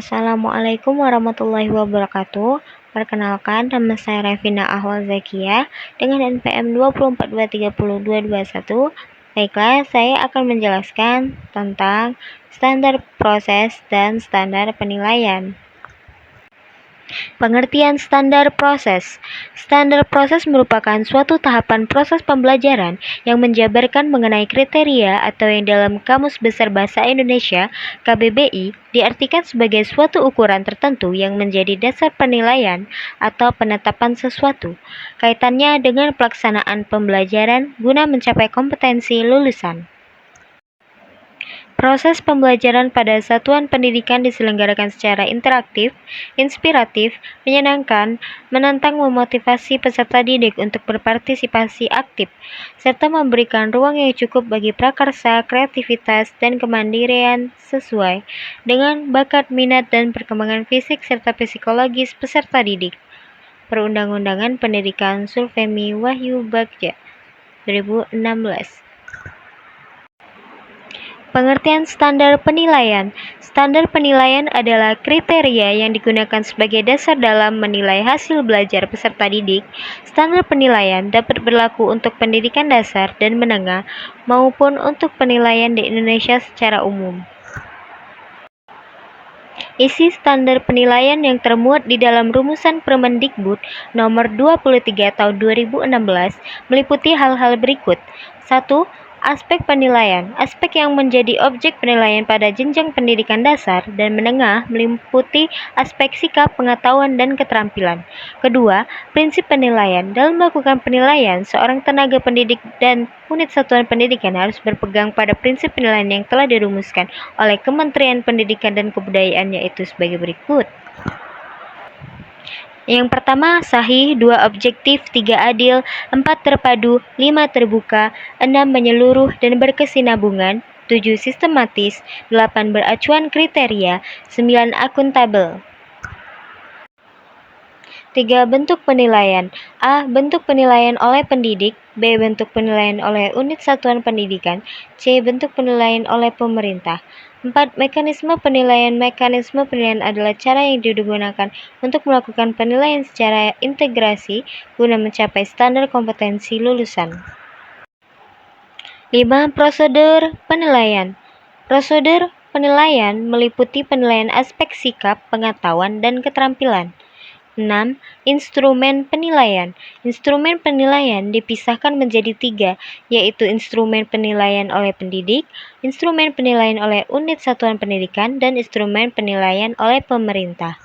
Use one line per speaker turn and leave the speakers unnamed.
Assalamualaikum warahmatullahi wabarakatuh. Perkenalkan, nama saya Revina Ahwal Zakia dengan NPM 244230221. Baiklah, saya akan menjelaskan tentang standar proses dan standar penilaian. Pengertian standar proses. Standar proses merupakan suatu tahapan proses pembelajaran yang menjabarkan mengenai kriteria atau yang dalam Kamus Besar Bahasa Indonesia (KBBI) diartikan sebagai suatu ukuran tertentu yang menjadi dasar penilaian atau penetapan sesuatu. Kaitannya dengan pelaksanaan pembelajaran guna mencapai kompetensi lulusan. Proses pembelajaran pada satuan pendidikan diselenggarakan secara interaktif, inspiratif, menyenangkan, menantang, memotivasi peserta didik untuk berpartisipasi aktif, serta memberikan ruang yang cukup bagi prakarsa, kreativitas, dan kemandirian sesuai dengan bakat, minat, dan perkembangan fisik serta psikologis peserta didik. Perundang-undangan Pendidikan Sulfemi Wahyu Bagja 2016. Pengertian standar penilaian. Standar penilaian adalah kriteria yang digunakan sebagai dasar dalam menilai hasil belajar peserta didik. Standar penilaian dapat berlaku untuk pendidikan dasar dan menengah maupun untuk penilaian di Indonesia secara umum. Isi standar penilaian yang termuat di dalam Rumusan Permendikbud Nomor 23 Tahun 2016 meliputi hal-hal berikut. 1. Aspek penilaian. Aspek yang menjadi objek penilaian pada jenjang pendidikan dasar dan menengah meliputi aspek sikap, pengetahuan, dan keterampilan. Kedua, prinsip penilaian. Dalam melakukan penilaian, seorang tenaga pendidik dan unit satuan pendidikan harus berpegang pada prinsip penilaian yang telah dirumuskan oleh Kementerian Pendidikan dan Kebudayaan, yaitu sebagai berikut. Yang pertama, sahih, 2 objektif, 3 adil, 4 terpadu, 5 terbuka, 6 menyeluruh dan berkesinambungan, 7 sistematis, 8 beracuan kriteria, 9 akuntabel. 3. Bentuk penilaian. A. Bentuk penilaian oleh pendidik. B. Bentuk penilaian oleh unit satuan pendidikan. C. Bentuk penilaian oleh pemerintah. 4. Mekanisme penilaian. Mekanisme penilaian adalah cara yang digunakan untuk melakukan penilaian secara integrasi guna mencapai standar kompetensi lulusan. 5. Prosedur penilaian. Prosedur penilaian meliputi penilaian aspek sikap, pengetahuan, dan keterampilan. 6. Instrumen penilaian. Instrumen penilaian dipisahkan menjadi 3, yaitu instrumen penilaian oleh pendidik, instrumen penilaian oleh unit satuan pendidikan, dan instrumen penilaian oleh pemerintah.